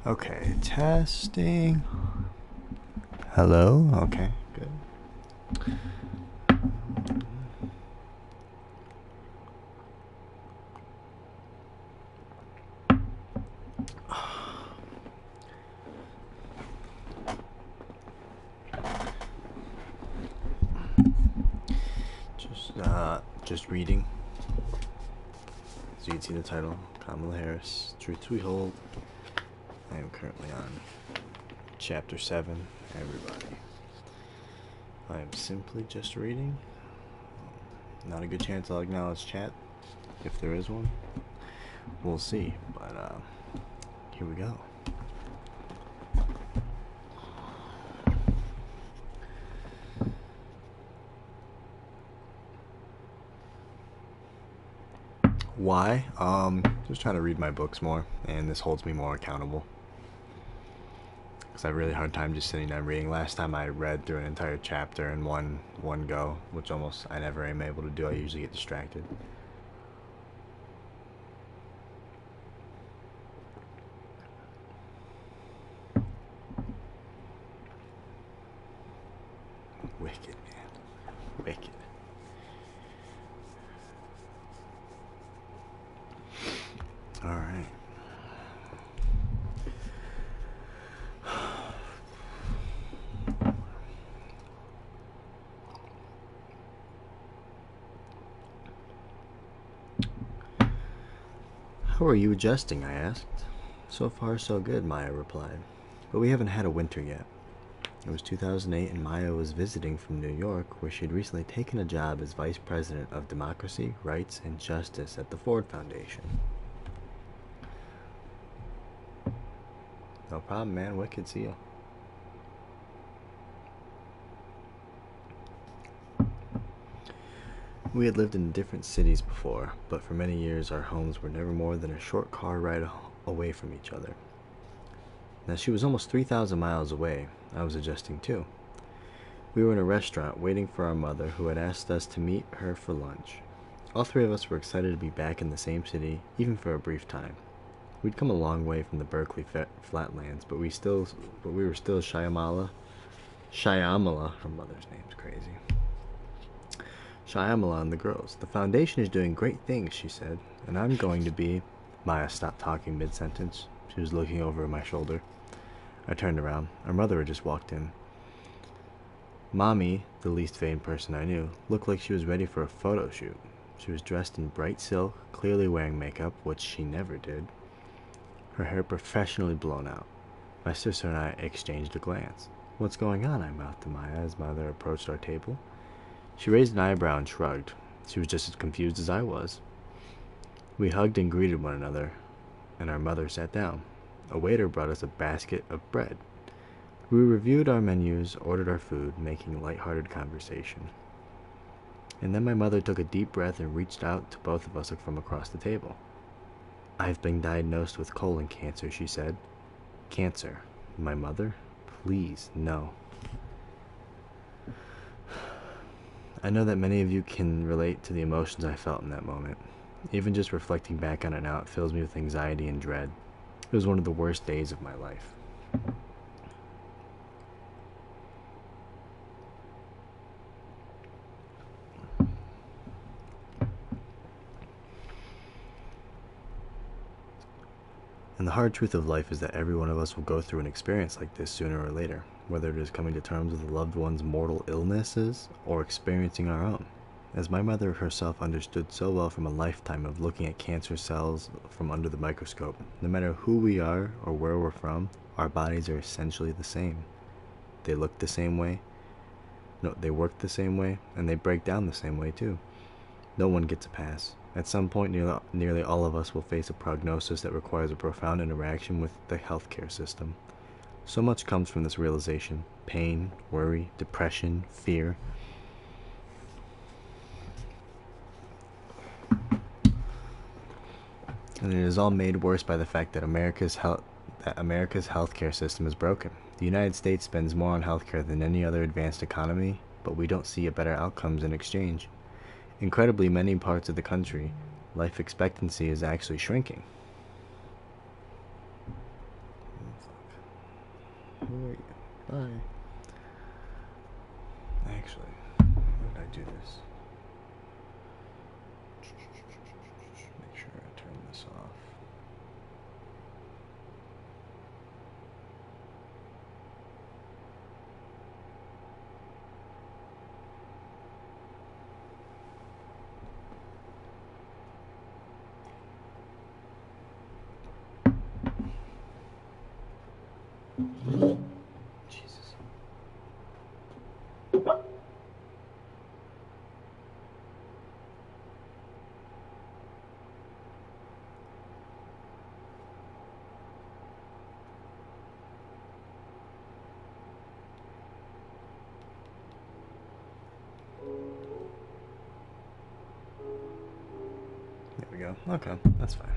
Okay, testing. Hello? Okay, good. Just reading. So you can see the title, Kamala Harris, Truths We Hold. I am currently on Chapter 7, everybody. I am simply just reading. Not a good chance I'll acknowledge chat, if there is one. We'll see, but here we go. Why? Just trying to read my books more, and this holds me more accountable. Because I have a really hard time just sitting down reading. Last time I read through an entire chapter in one go, which almost I never am able to do. I usually get distracted. Wicked, man. Wicked. Alright. How are you adjusting? I asked. So far, so good, Maya replied. But we haven't had a winter yet. It was 2008 and Maya was visiting from New York, where she had recently taken a job as Vice President of Democracy, Rights, and Justice at the Ford Foundation. No problem, man. Wicked. See ya. We had lived in different cities before, but for many years our homes were never more than a short car ride away from each other. Now she was almost 3,000 miles away. I was adjusting too. We were in a restaurant waiting for our mother, who had asked us to meet her for lunch. All three of us were excited to be back in the same city, even for a brief time. We'd come a long way from the Berkeley flatlands, but we were still Shyamala. Her mother's name's crazy. Shyamala and the girls. The foundation is doing great things, she said, and I'm going to be... Maya stopped talking mid-sentence. She was looking over my shoulder. I turned around. Our mother had just walked in. Mommy, the least vain person I knew, looked like she was ready for a photo shoot. She was dressed in bright silk, clearly wearing makeup, which she never did. Her hair professionally blown out. My sister and I exchanged a glance. What's going on? I mouthed to Maya as mother approached our table. She raised an eyebrow and shrugged. She was just as confused as I was. We hugged and greeted one another, and our mother sat down. A waiter brought us a basket of bread. We reviewed our menus, ordered our food, making light-hearted conversation. And then my mother took a deep breath and reached out to both of us from across the table. I've been diagnosed with colon cancer, she said. Cancer? My mother? Please, no. I know that many of you can relate to the emotions I felt in that moment. Even just reflecting back on it now, it fills me with anxiety and dread. It was one of the worst days of my life. And the hard truth of life is that every one of us will go through an experience like this sooner or later, whether it is coming to terms with a loved one's mortal illnesses or experiencing our own. As my mother herself understood so well from a lifetime of looking at cancer cells from under the microscope, no matter who we are or where we're from, our bodies are essentially the same. They look the same way, they work the same way, and they break down the same way too. No one gets a pass. At some point, nearly all of us will face a prognosis that requires a profound interaction with the healthcare system. So much comes from this realization: pain, worry, depression, fear. And it is all made worse by the fact that America's healthcare system is broken. The United States spends more on healthcare than any other advanced economy, but we don't see better outcomes in exchange. Incredibly, many parts of the country, life expectancy is actually shrinking. go. Okay, that's fine.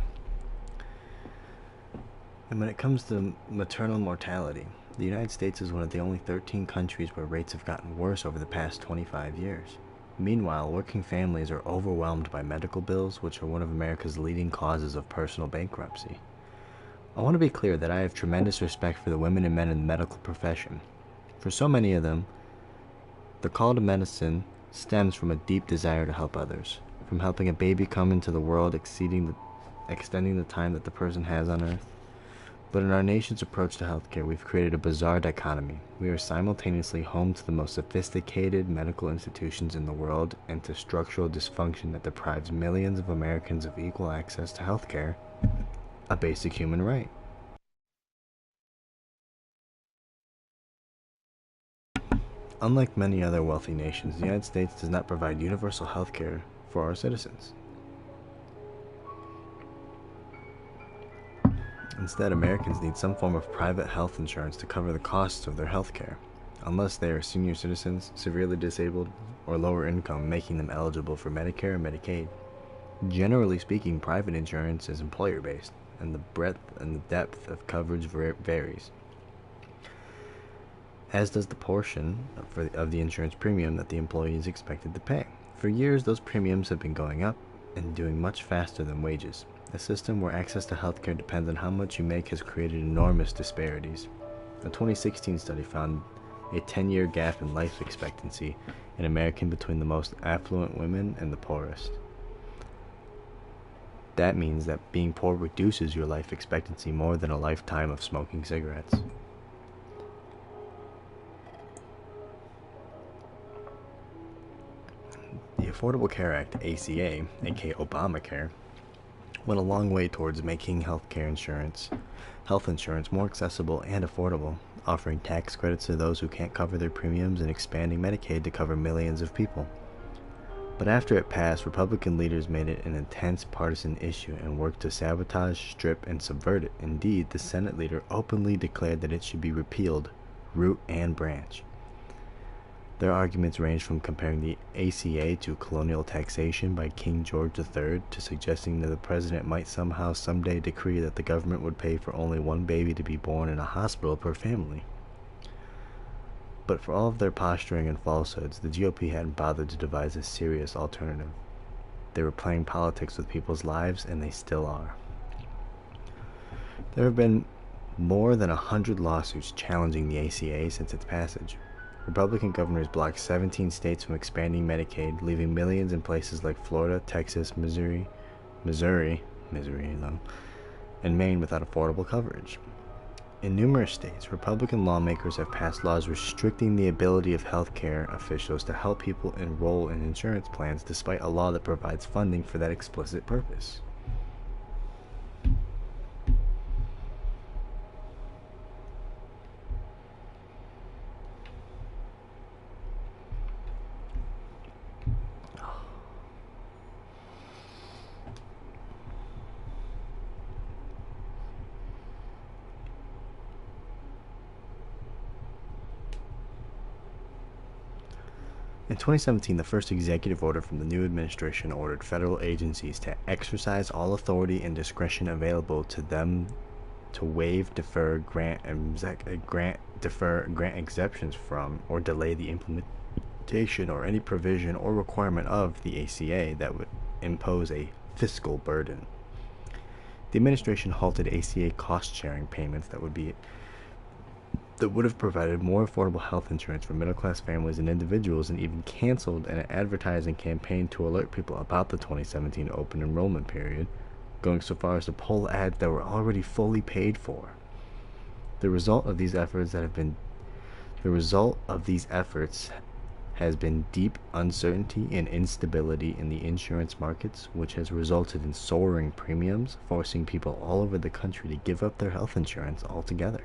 And when it comes to maternal mortality, the United States is one of the only 13 countries where rates have gotten worse over the past 25 years. Meanwhile, working families are overwhelmed by medical bills, which are one of America's leading causes of personal bankruptcy. I want to be clear that I have tremendous respect for the women and men in the medical profession. For so many of them, the call to medicine stems from a deep desire to help others, from helping a baby come into the world extending the time that the person has on earth. But in our nation's approach to healthcare, we've created a bizarre dichotomy. We are simultaneously home to the most sophisticated medical institutions in the world and to structural dysfunction that deprives millions of Americans of equal access to healthcare, a basic human right. Unlike many other wealthy nations, the United States does not provide universal health care for our citizens. Instead, Americans need some form of private health insurance to cover the costs of their health care, unless they are senior citizens, severely disabled, or lower income, making them eligible for Medicare and Medicaid. Generally speaking, private insurance is employer-based, and the breadth and the depth of coverage varies, as does the portion of the insurance premium that the employee is expected to pay. For years, those premiums have been going up and doing much faster than wages. A system where access to healthcare depends on how much you make has created enormous disparities. A 2016 study found a 10-year gap in life expectancy in America between the most affluent women and the poorest. That means that being poor reduces your life expectancy more than a lifetime of smoking cigarettes. The Affordable Care Act, ACA, aka Obamacare, went a long way towards making health insurance more accessible and affordable, offering tax credits to those who can't cover their premiums and expanding Medicaid to cover millions of people. But after it passed, Republican leaders made it an intense partisan issue and worked to sabotage, strip, and subvert it. Indeed, the Senate leader openly declared that it should be repealed, root and branch. Their arguments range from comparing the ACA to colonial taxation by King George III to suggesting that the president might someday decree that the government would pay for only one baby to be born in a hospital per family. But for all of their posturing and falsehoods, the GOP hadn't bothered to devise a serious alternative. They were playing politics with people's lives, and they still are. There have been more than 100 lawsuits challenging the ACA since its passage. Republican governors blocked 17 states from expanding Medicaid, leaving millions in places like Florida, Texas, Missouri, and Maine without affordable coverage. In numerous states, Republican lawmakers have passed laws restricting the ability of healthcare officials to help people enroll in insurance plans despite a law that provides funding for that explicit purpose. In 2017, the first executive order from the new administration ordered federal agencies to exercise all authority and discretion available to them to waive, defer, grant exemptions from, or delay the implementation or any provision or requirement of the ACA that would impose a fiscal burden. The administration halted ACA cost-sharing payments that would have provided more affordable health insurance for middle-class families and individuals, and even canceled an advertising campaign to alert people about the 2017 open enrollment period, going so far as to pull ads that were already fully paid for. The result of these efforts has been deep uncertainty and instability in the insurance markets, which has resulted in soaring premiums, forcing people all over the country to give up their health insurance altogether.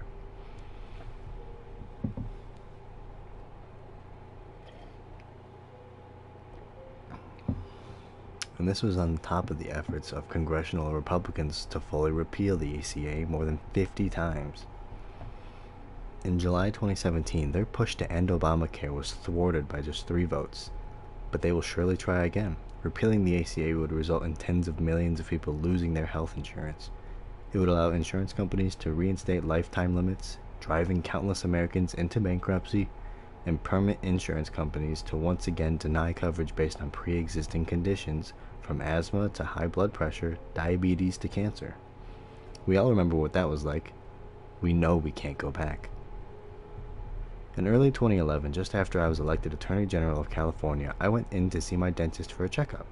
And this was on top of the efforts of congressional Republicans to fully repeal the ACA more than 50 times. In July 2017, their push to end Obamacare was thwarted by just 3 votes, but they will surely try again. Repealing the ACA would result in tens of millions of people losing their health insurance. It would allow insurance companies to reinstate lifetime limits, driving countless Americans into bankruptcy, and permit insurance companies to once again deny coverage based on pre-existing conditions, from asthma to high blood pressure, diabetes to cancer. We all remember what that was like. We know we can't go back. In early 2011, just after I was elected Attorney General of California, I went in to see my dentist for a checkup.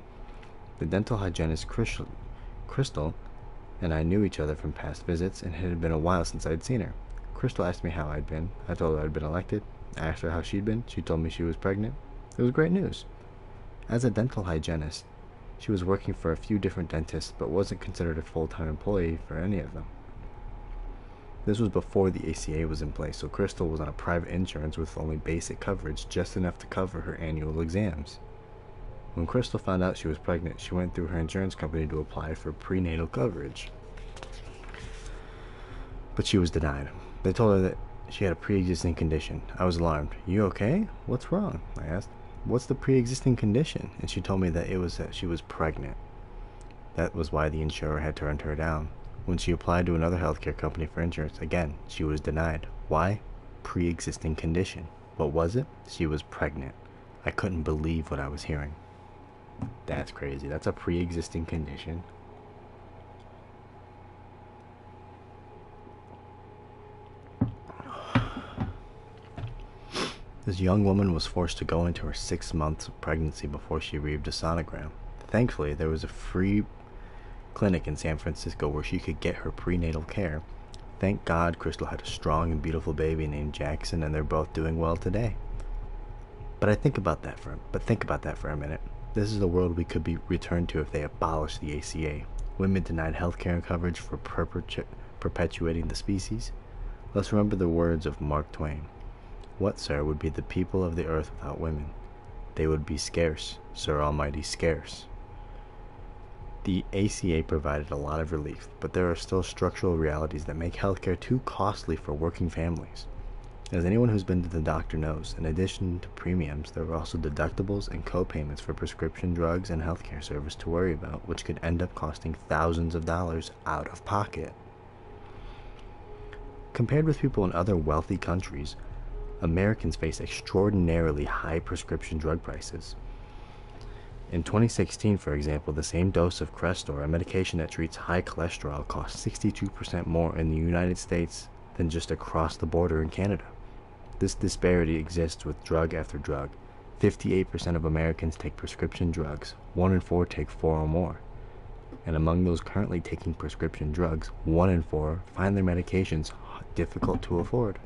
The dental hygienist Crystal and I knew each other from past visits, and it had been a while since I had seen her. Crystal asked me how I'd been. I told her I'd been elected. I asked her how she'd been. She told me she was pregnant. It was great news. As a dental hygienist, she was working for a few different dentists, but wasn't considered a full-time employee for any of them. This was before the ACA was in place, so Crystal was on a private insurance with only basic coverage, just enough to cover her annual exams. When Crystal found out she was pregnant, she went through her insurance company to apply for prenatal coverage. But she was denied. They told her that she had a pre-existing condition. I was alarmed. You okay? What's wrong? I asked. What's the pre-existing condition? And she told me that it was that she was pregnant. That was why the insurer had turned her down. When she applied to another healthcare company for insurance, again, she was denied. Why? Pre-existing condition. What was it? She was pregnant. I couldn't believe what I was hearing. That's crazy. That's a pre-existing condition. This young woman was forced to go into her 6 months of pregnancy before she received a sonogram. Thankfully, there was a free clinic in San Francisco where she could get her prenatal care. Thank God Crystal had a strong and beautiful baby named Jackson, and they're both doing well today. But think about that for a minute. This is the world we could be returned to if they abolished the ACA. Women denied health care coverage for perpetuating the species. Let's remember the words of Mark Twain. What, sir, would be the people of the earth without women? They would be scarce, Sir Almighty, scarce. The ACA provided a lot of relief, but there are still structural realities that make healthcare too costly for working families. As anyone who's been to the doctor knows, in addition to premiums, there are also deductibles and co-payments for prescription drugs and healthcare service to worry about, which could end up costing thousands of dollars out of pocket. Compared with people in other wealthy countries, Americans face extraordinarily high prescription drug prices. In 2016, for example, the same dose of Crestor, a medication that treats high cholesterol, cost 62% more in the United States than just across the border in Canada. This disparity exists with drug after drug. 58% of Americans take prescription drugs. 1 in 4 take 4 or more. And among those currently taking prescription drugs, 1 in 4 find their medications difficult to afford.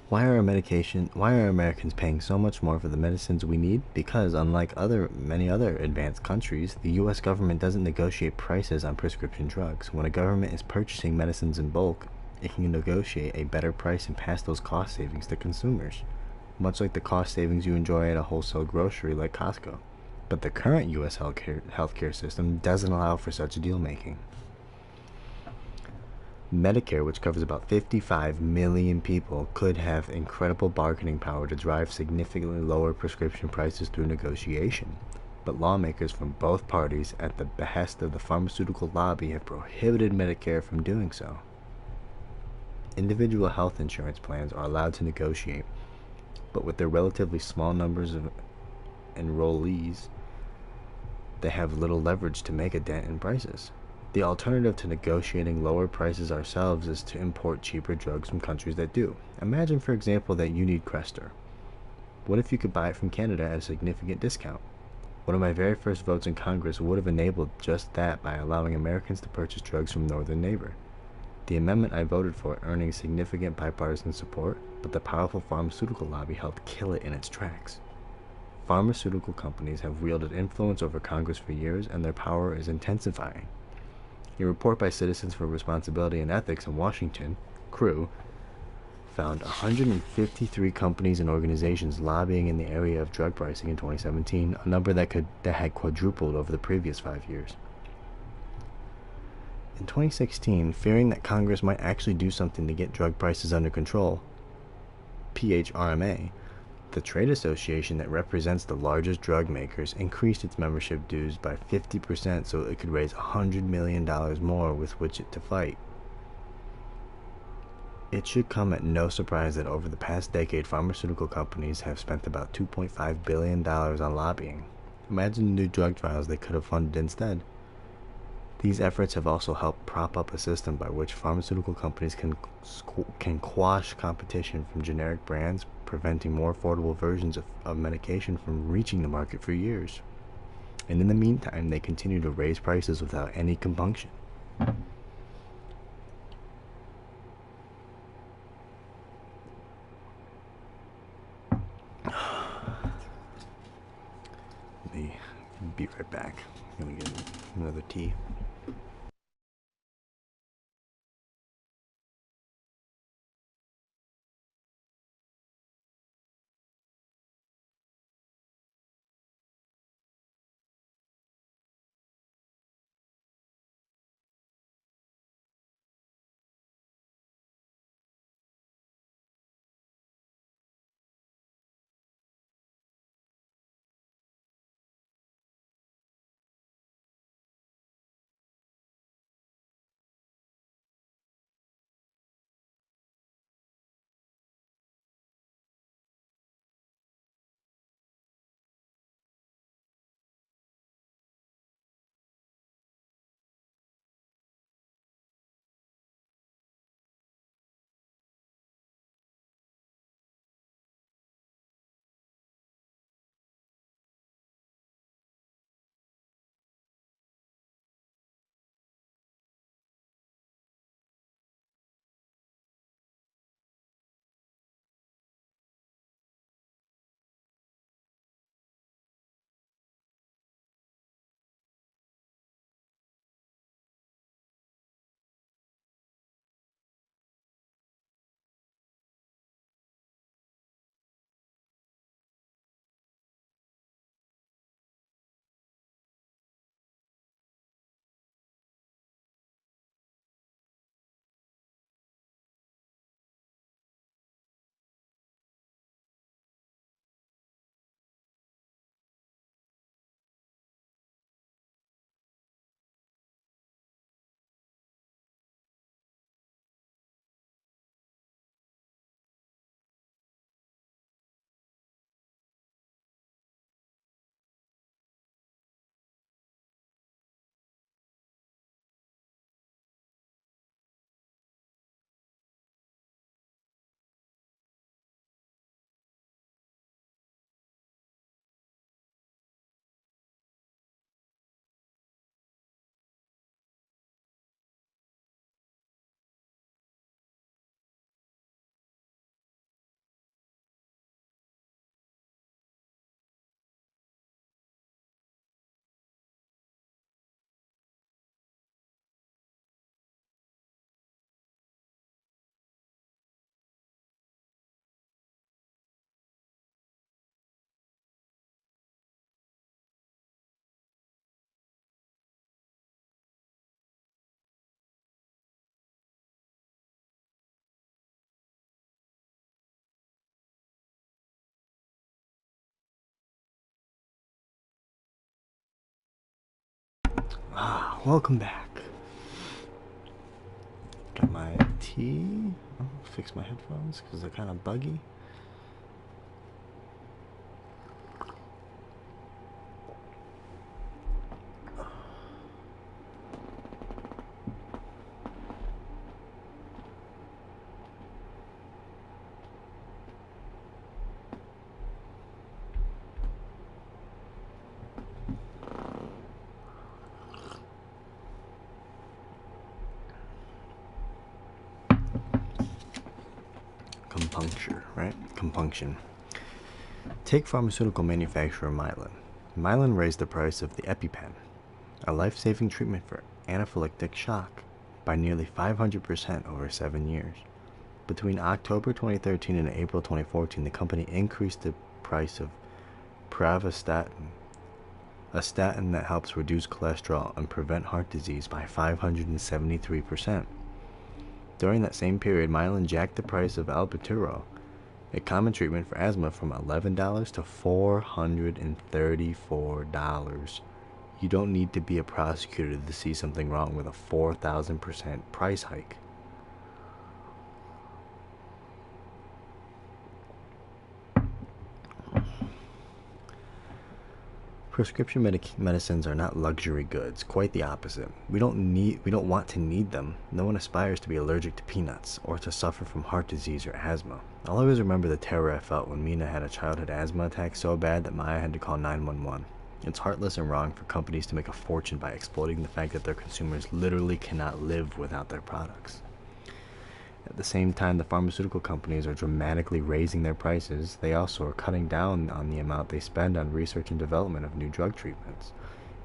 Why are Americans paying so much more for the medicines we need? Because unlike many other advanced countries, the US government doesn't negotiate prices on prescription drugs. When a government is purchasing medicines in bulk, it can negotiate a better price and pass those cost savings to consumers, much like the cost savings you enjoy at a wholesale grocery like Costco. But the current US healthcare system doesn't allow for such deal making. Medicare, which covers about 55 million people, could have incredible bargaining power to drive significantly lower prescription prices through negotiation. But lawmakers from both parties, at the behest of the pharmaceutical lobby, have prohibited Medicare from doing so. Individual health insurance plans are allowed to negotiate, but with their relatively small numbers of enrollees, they have little leverage to make a dent in prices. The alternative to negotiating lower prices ourselves is to import cheaper drugs from countries that do. Imagine, for example, that you need Crestor. What if you could buy it from Canada at a significant discount? One of my very first votes in Congress would have enabled just that by allowing Americans to purchase drugs from northern neighbor. The amendment I voted for earning significant bipartisan support, but the powerful pharmaceutical lobby helped kill it in its tracks. Pharmaceutical companies have wielded influence over Congress for years, and their power is intensifying. A report by Citizens for Responsibility and Ethics in Washington, CREW, found 153 companies and organizations lobbying in the area of drug pricing in 2017, a number that had quadrupled over the previous 5 years. In 2016, fearing that Congress might actually do something to get drug prices under control, PHRMA, the trade association that represents the largest drug makers, increased its membership dues by 50% so it could raise $100 million more with which to fight. It should come at no surprise that over the past decade, pharmaceutical companies have spent about $2.5 billion on lobbying. Imagine the new drug trials they could have funded instead. These efforts have also helped prop up a system by which pharmaceutical companies can quash competition from generic brands, preventing more affordable versions of medication from reaching the market for years. And in the meantime, they continue to raise prices without any compunction. Let me be right back. I'm gonna get another tea. Welcome back. Got my tea. Oh, fix my headphones because they're kind of buggy. Compunction, right? Compunction. Take pharmaceutical manufacturer Mylan. Mylan raised the price of the EpiPen, a life-saving treatment for anaphylactic shock, by nearly 500% over 7 years. Between October 2013 and April 2014, the company increased the price of pravastatin, a statin that helps reduce cholesterol and prevent heart disease by 573%. During that same period, Mylan jacked the price of albuterol, a common treatment for asthma, from $11 to $434. You don't need to be a prosecutor to see something wrong with a 4,000% price hike. Prescription medicines are not luxury goods, quite the opposite. We don't want to need them. No one aspires to be allergic to peanuts or to suffer from heart disease or asthma. I'll always remember the terror I felt when Mina had a childhood asthma attack so bad that Maya had to call 911. It's heartless and wrong for companies to make a fortune by exploiting the fact that their consumers literally cannot live without their products. At the same time the pharmaceutical companies are dramatically raising their prices, they also are cutting down on the amount they spend on research and development of new drug treatments.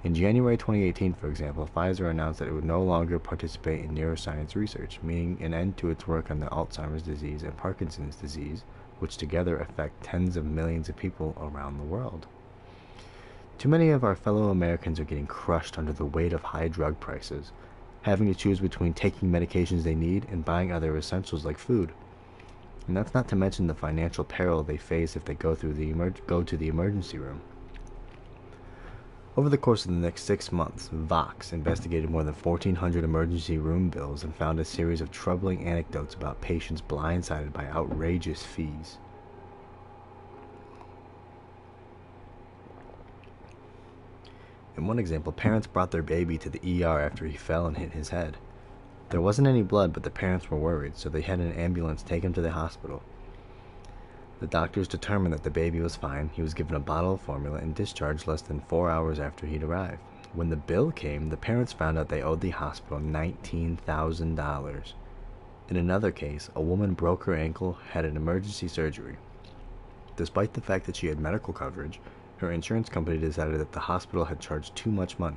In January 2018, for example, Pfizer announced that it would no longer participate in neuroscience research, meaning an end to its work on the Alzheimer's disease and Parkinson's disease, which together affect tens of millions of people around the world. Too many of our fellow Americans are getting crushed under the weight of high drug prices, having to choose between taking medications they need and buying other essentials like food. And that's not to mention the financial peril they face if they go to the emergency room. Over the course of the next 6 months, Vox investigated more than 1,400 emergency room bills and found a series of troubling anecdotes about patients blindsided by outrageous fees. In one example, parents brought their baby to the ER after he fell and hit his head. There wasn't any blood, but the parents were worried, so they had an ambulance take him to the hospital. The doctors determined that the baby was fine. He was given a bottle of formula and discharged less than 4 hours after he'd arrived. When the bill came, the parents found out they owed the hospital $19,000. In another case, a woman broke her ankle, had an emergency surgery. Despite the fact that she had medical coverage, her insurance company decided that the hospital had charged too much money.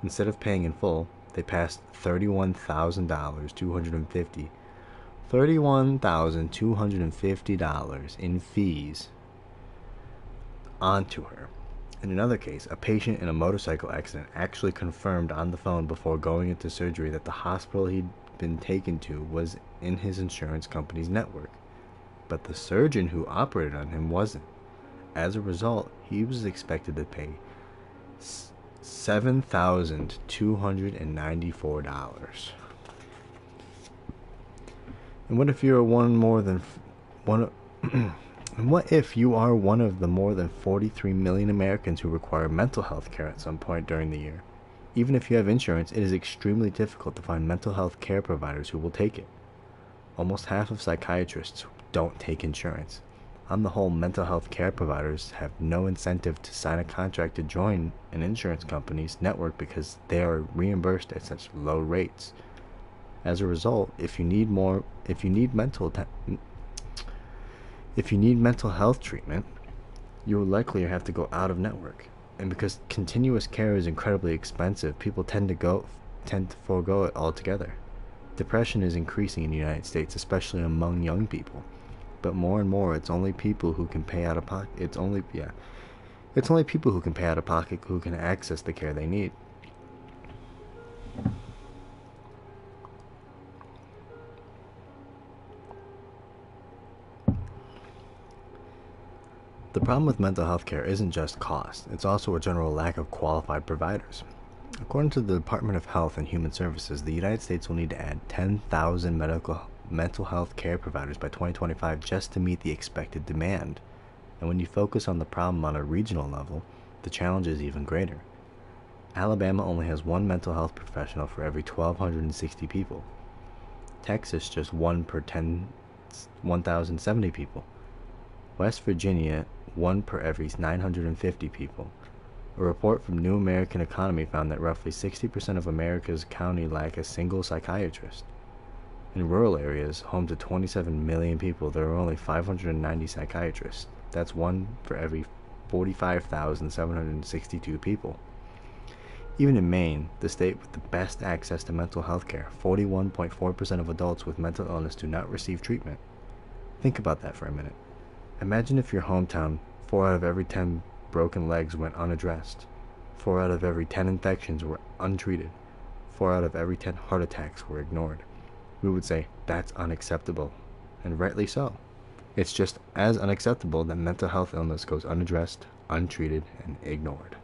Instead of paying in full, they passed $31,250 in fees onto her. In another case, a patient in a motorcycle accident actually confirmed on the phone before going into surgery that the hospital he'd been taken to was in his insurance company's network, but the surgeon who operated on him wasn't. As a result, he was expected to pay $7,294. And what if you're and what if you are one of the more than 43 million Americans who require mental health care at some point during the year? Even if you have insurance, it is extremely difficult to find mental health care providers who will take it. Almost half of psychiatrists don't take insurance. On the whole, mental health care providers have no incentive to sign a contract to join an insurance company's network because they are reimbursed at such low rates. As a result, if you need mental health treatment, you will likely have to go out of network. And because continuous care is incredibly expensive, people tend to forego it altogether. Depression is increasing in the United States, especially among young people. But more and more, it's only people who can pay out of pocket. It's only people who can pay out of pocket who can access the care they need. The problem with mental health care isn't just cost, it's also a general lack of qualified providers. According to the Department of Health and Human Services, the United States will need to add 10,000 mental health care providers by 2025 just to meet the expected demand. And when you focus on the problem on a regional level, the challenge is even greater. Alabama only has one mental health professional for every 1,260 people. Texas just one per 1,070 people. West Virginia, one per every 950 people. A report from New American Economy found that roughly 60% of America's counties lack a single psychiatrist. In rural areas, home to 27 million people, there are only 590 psychiatrists. That's one for every 45,762 people. Even in Maine, the state with the best access to mental health care, 41.4% of adults with mental illness do not receive treatment. Think about that for a minute. Imagine if your hometown, 4 out of every 10 broken legs went unaddressed. 4 out of every 10 infections were untreated. 4 out of every 10 heart attacks were ignored. We would say that's unacceptable, and rightly so. It's just as unacceptable that mental health illness goes unaddressed, untreated, and ignored.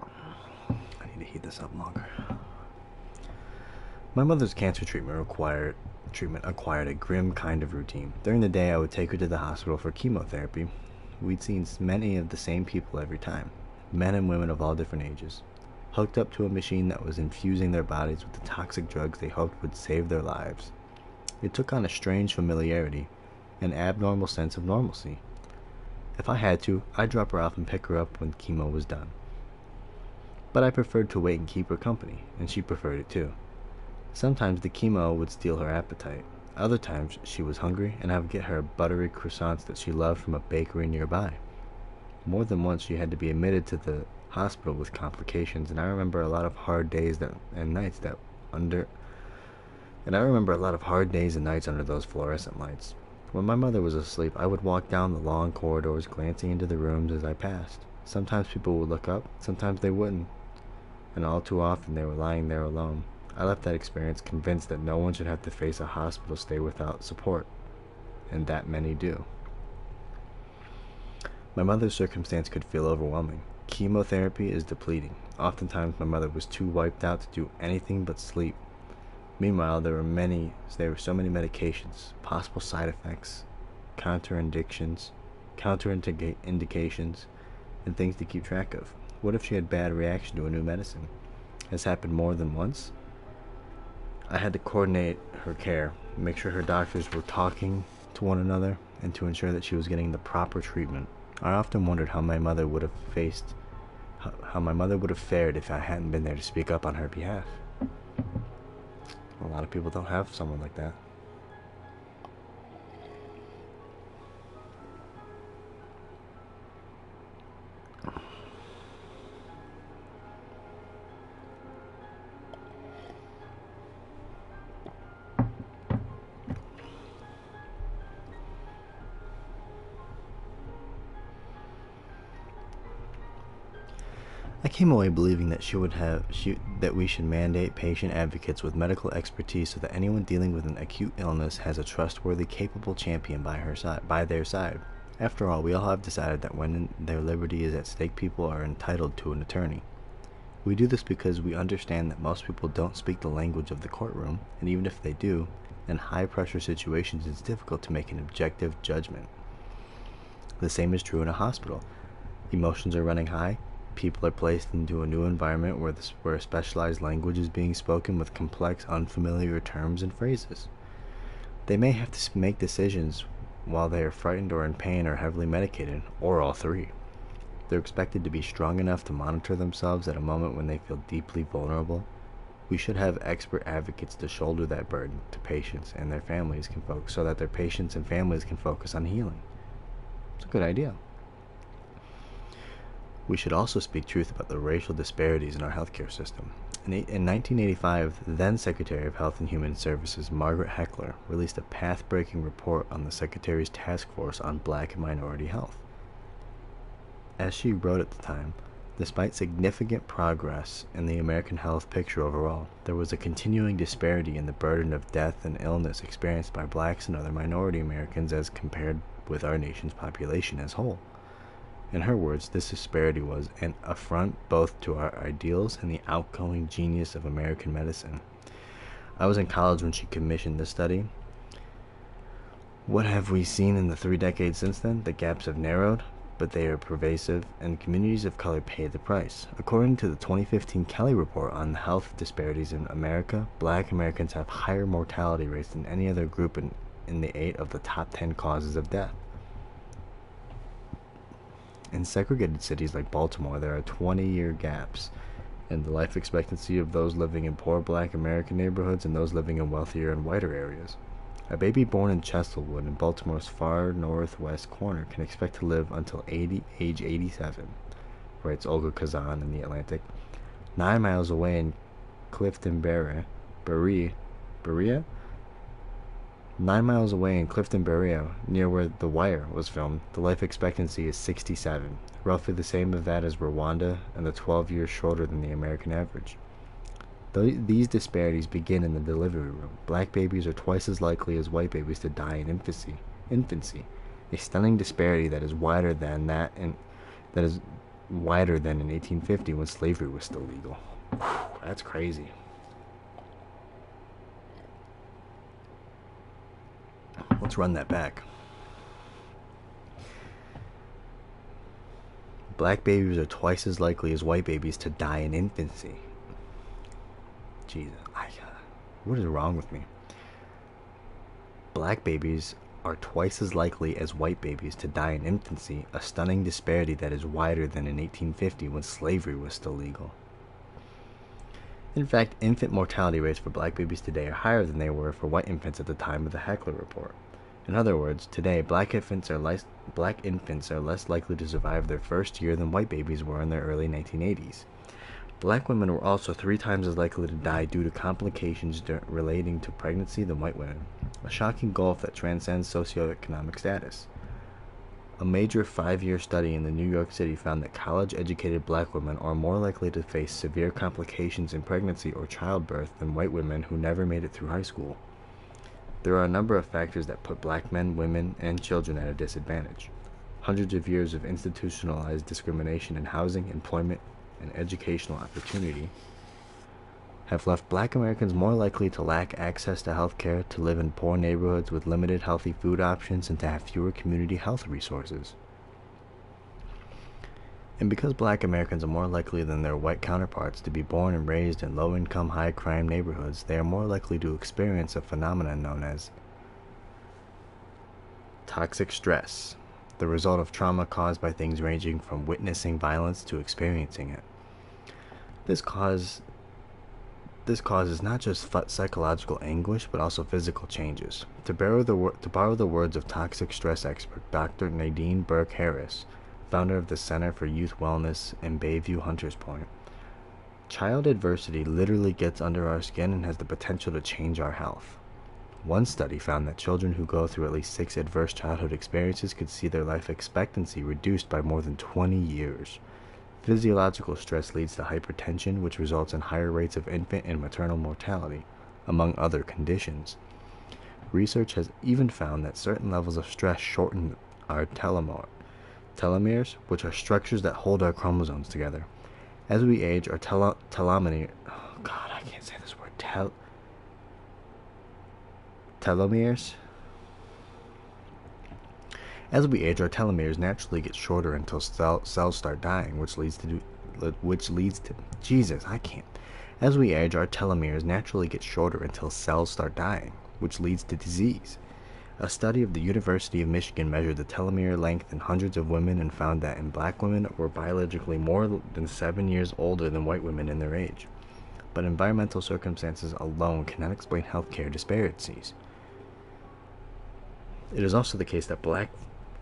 I need to heat this up longer. My mother's cancer treatment acquired a grim kind of routine. During the day, I would take her to the hospital for chemotherapy. We'd seen many of the same people every time, men and women of all different ages, hooked up to a machine that was infusing their bodies with the toxic drugs they hoped would save their lives. It took on a strange familiarity, an abnormal sense of normalcy. If I had to, I'd drop her off and pick her up when chemo was done. But I preferred to wait and keep her company, and she preferred it too. Sometimes the chemo would steal her appetite. Other times she was hungry, and I would get her buttery croissants that she loved from a bakery nearby. More than once she had to be admitted to the hospital with complications, and I remember a lot of hard days and nights under those fluorescent lights. When my mother was asleep, I would walk down the long corridors, glancing into the rooms as I passed. Sometimes people would look up, sometimes they wouldn't, and all too often they were lying there alone. I left that experience convinced that no one should have to face a hospital stay without support, and that many do. My mother's circumstance could feel overwhelming. Chemotherapy is depleting. Oftentimes my mother was too wiped out to do anything but sleep. Meanwhile, there were so many medications, possible side effects, counterindications, and things to keep track of. What if she had a bad reaction to a new medicine? Has happened more than once. I had to coordinate her care, make sure her doctors were talking to one another, and to ensure that she was getting the proper treatment. I often wondered how my mother would have fared if I hadn't been there to speak up on her behalf. A lot of people don't have someone like that. I came away believing that that we should mandate patient advocates with medical expertise so that anyone dealing with an acute illness has a trustworthy, capable champion by their side. After all, we all have decided that when their liberty is at stake, people are entitled to an attorney. We do this because we understand that most people don't speak the language of the courtroom, and even if they do, in high-pressure situations it's difficult to make an objective judgment. The same is true in a hospital. Emotions are running high. People are placed into a new environment where a specialized language is being spoken with complex, unfamiliar terms and phrases. They may have to make decisions while they are frightened or in pain or heavily medicated, or all three. They're expected to be strong enough to monitor themselves at a moment when they feel deeply vulnerable. We should have expert advocates to shoulder that burden to patients and their families so that their patients and families can focus on healing. It's a good idea. We should also speak truth about the racial disparities in our healthcare system. In 1985, the then Secretary of Health and Human Services, Margaret Heckler, released a path-breaking report on the Secretary's task force on Black and minority health. As she wrote at the time, despite significant progress in the American health picture overall, there was a continuing disparity in the burden of death and illness experienced by blacks and other minority Americans as compared with our nation's population as a whole. In her words, this disparity was an affront both to our ideals and the outgoing genius of American medicine. I was in college when she commissioned this study. What have we seen in the 3 decades since then? The gaps have narrowed, but they are pervasive, and communities of color pay the price. According to the 2015 Kelly Report on health disparities in America, Black Americans have higher mortality rates than any other group in the 8 of the top 10 causes of death. In segregated cities like Baltimore, there are 20-year gaps in the life expectancy of those living in poor Black American neighborhoods and those living in wealthier and whiter areas. A baby born in Chesterwood, in Baltimore's far northwest corner, can expect to live until age 87, writes Olga Kazan in The Atlantic. 9 miles away in Clifton Berea, 9 miles away in Clifton Barrio, near where The Wire was filmed, the life expectancy is 67, roughly the same as that as Rwanda and the 12 years shorter than the American average. These disparities begin in the delivery room. Black babies are twice as likely as white babies to die in infancy, a stunning disparity that is wider than in 1850 when slavery was still legal. That's crazy. Let's run that back. Black babies are twice as likely as white babies to die in infancy. Jesus, what is wrong with me? Black babies are twice as likely as white babies to die in infancy, a stunning disparity that is wider than in 1850 when slavery was still legal. In fact, infant mortality rates for black babies today are higher than they were for white infants at the time of the Heckler Report. In other words, today, black infants are less likely to survive their first year than white babies were in the early 1980s. Black women were also 3 times as likely to die due to complications relating to pregnancy than white women, a shocking gulf that transcends socioeconomic status. A major 5-year study in New York City found that college-educated black women are more likely to face severe complications in pregnancy or childbirth than white women who never made it through high school. There are a number of factors that put black men, women, and children at a disadvantage. Hundreds of years of institutionalized discrimination in housing, employment, and educational opportunity have left black Americans more likely to lack access to health care, to live in poor neighborhoods with limited healthy food options, and to have fewer community health resources. And because black Americans are more likely than their white counterparts to be born and raised in low-income, high-crime neighborhoods, they are more likely to experience a phenomenon known as toxic stress, the result of trauma caused by things ranging from witnessing violence to experiencing it. This causes not just psychological anguish, but also physical changes. To borrow the words of toxic stress expert Dr. Nadine Burke Harris, founder of the Center for Youth Wellness in Bayview Hunters Point, child adversity literally gets under our skin and has the potential to change our health. One study found that children who go through at least 6 adverse childhood experiences could see their life expectancy reduced by more than 20 years. Physiological stress leads to hypertension, which results in higher rates of infant and maternal mortality, among other conditions. Research has even found that certain levels of stress shorten our telomeres, which are structures that hold our chromosomes together. As we age, our telomeres As we age, our telomeres naturally get shorter until cells start dying, which leads to As we age, our telomeres naturally get shorter until cells start dying, which leads to disease. A study of the University of Michigan measured the telomere length in hundreds of women and found that in black women were biologically more than 7 years older than white women in their age. But environmental circumstances alone cannot explain healthcare disparities. It is also the case that black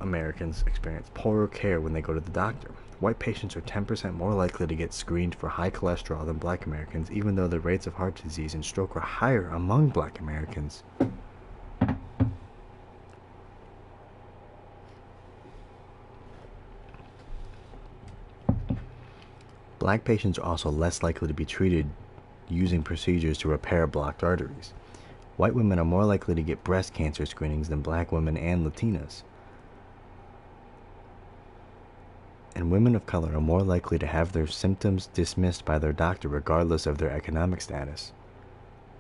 Americans experience poorer care when they go to the doctor. White patients are 10% more likely to get screened for high cholesterol than black Americans, even though the rates of heart disease and stroke are higher among black Americans. Black patients are also less likely to be treated using procedures to repair blocked arteries. White women are more likely to get breast cancer screenings than black women and Latinas. And women of color are more likely to have their symptoms dismissed by their doctor regardless of their economic status.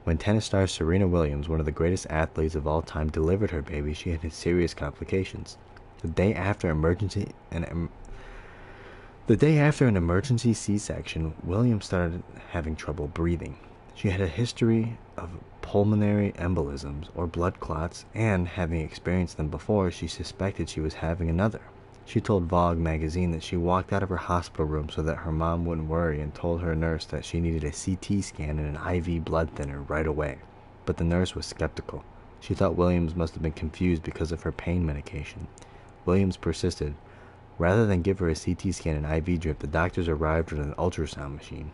When tennis star Serena Williams, one of the greatest athletes of all time, delivered her baby, she had serious complications. The day after an emergency C-section, Williams started having trouble breathing. She had a history of pulmonary embolisms or blood clots, and having experienced them before, she suspected she was having another. She told Vogue magazine that she walked out of her hospital room so that her mom wouldn't worry and told her nurse that she needed a CT scan and an IV blood thinner right away. But the nurse was skeptical. She thought Williams must have been confused because of her pain medication. Williams persisted. Rather than give her a CT scan and IV drip, the doctors arrived with an ultrasound machine.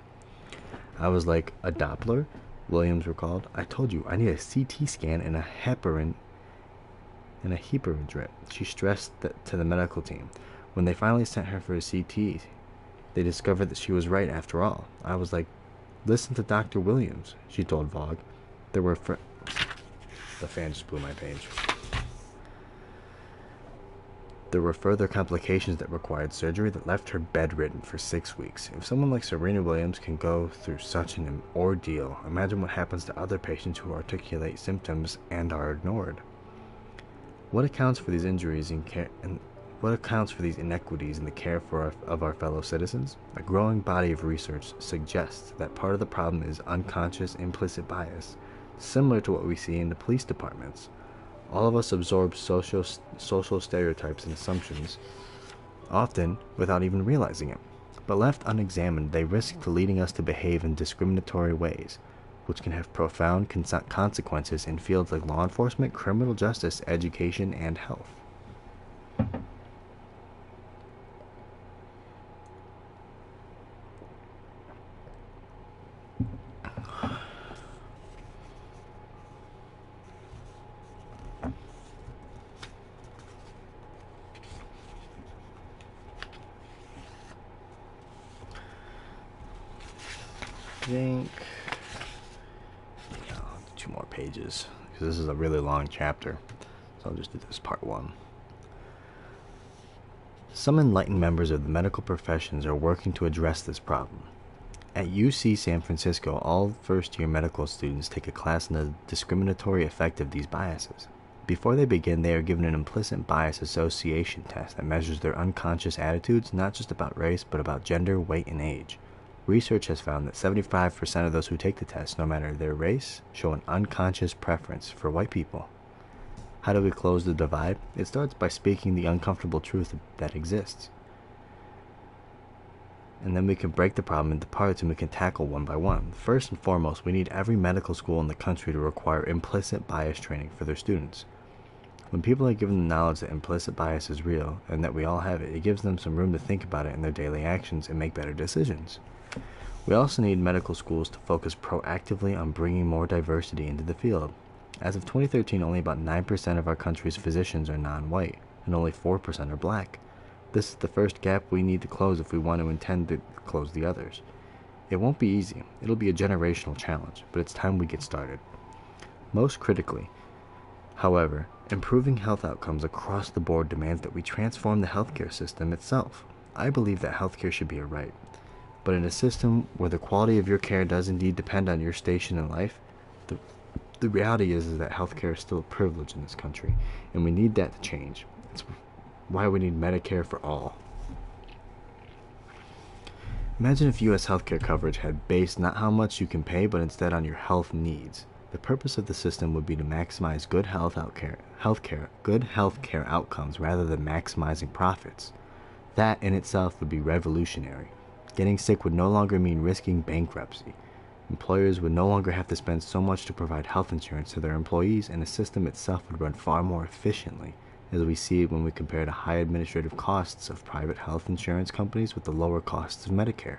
I was like, "A Doppler?" Williams recalled. "I told you, I need a CT scan and a heparin and a heparin drip. She stressed that to the medical team. When they finally sent her for a CT, they discovered that she was right after all. I was like, listen to Dr. Williams, she told Vogue. There were the fan just blew my page. There were further complications that required surgery that left her bedridden for 6 weeks. If someone like Serena Williams can go through such an ordeal, imagine what happens to other patients who articulate symptoms and are ignored. What accounts for these injuries in care, and what accounts for these inequities in the care of our fellow citizens? A growing body of research suggests that part of the problem is unconscious implicit bias, similar to what we see in the police departments. All of us absorb social stereotypes and assumptions, often without even realizing it. But left unexamined, they risk leading us to behave in discriminatory ways, which can have profound consequences in fields like law enforcement, criminal justice, education, and health. I think I'll do 2 more pages because this is a really long chapter, so I'll just do this part 1. Some enlightened members of the medical professions are working to address this problem. At UC San Francisco, all first-year medical students take a class on the discriminatory effect of these biases. Before they begin, they are given an implicit bias association test that measures their unconscious attitudes, not just about race, but about gender, weight, and age. Research has found that 75% of those who take the test, no matter their race, show an unconscious preference for white people. How do we close the divide? It starts by speaking the uncomfortable truth that exists. And then we can break the problem into parts and we can tackle one by one. First and foremost, we need every medical school in the country to require implicit bias training for their students. When people are given the knowledge that implicit bias is real and that we all have it, it gives them some room to think about it in their daily actions and make better decisions. We also need medical schools to focus proactively on bringing more diversity into the field. As of 2013, only about 9% of our country's physicians are non-white, and only 4% are black. This is the first gap we need to close if we want to intend to close the others. It won't be easy. It'll be a generational challenge, but it's time we get started. Most critically, however, improving health outcomes across the board demands that we transform the healthcare system itself. I believe that healthcare should be a right. But in a system where the quality of your care does indeed depend on your station in life, the reality is that healthcare is still a privilege in this country, and we need that to change. It's why we need Medicare for all. Imagine if U.S. healthcare coverage had based not how much you can pay, but instead on your health needs. The purpose of the system would be to maximize good healthcare outcomes rather than maximizing profits. That in itself would be revolutionary. Getting sick would no longer mean risking bankruptcy. Employers would no longer have to spend so much to provide health insurance to their employees, and the system itself would run far more efficiently, as we see it when we compare the high administrative costs of private health insurance companies with the lower costs of Medicare.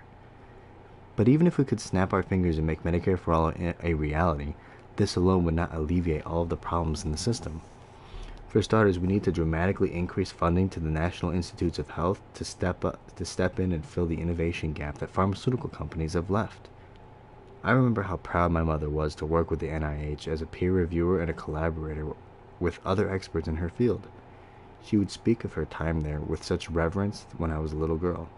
But even if we could snap our fingers and make Medicare for all a reality, this alone would not alleviate all of the problems in the system. For starters, we need to dramatically increase funding to the National Institutes of Health to step in and fill the innovation gap that pharmaceutical companies have left. I remember how proud my mother was to work with the NIH as a peer reviewer and a collaborator with other experts in her field. She would speak of her time there with such reverence when I was a little girl.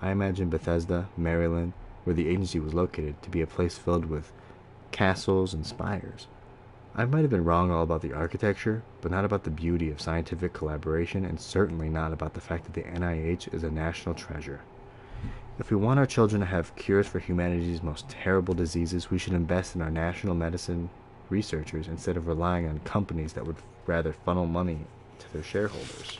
I imagine Bethesda, Maryland, where the agency was located, to be a place filled with castles and spires. I might have been wrong all about the architecture, but not about the beauty of scientific collaboration, and certainly not about the fact that the NIH is a national treasure. If we want our children to have cures for humanity's most terrible diseases, we should invest in our national medicine researchers instead of relying on companies that would rather funnel money to their shareholders.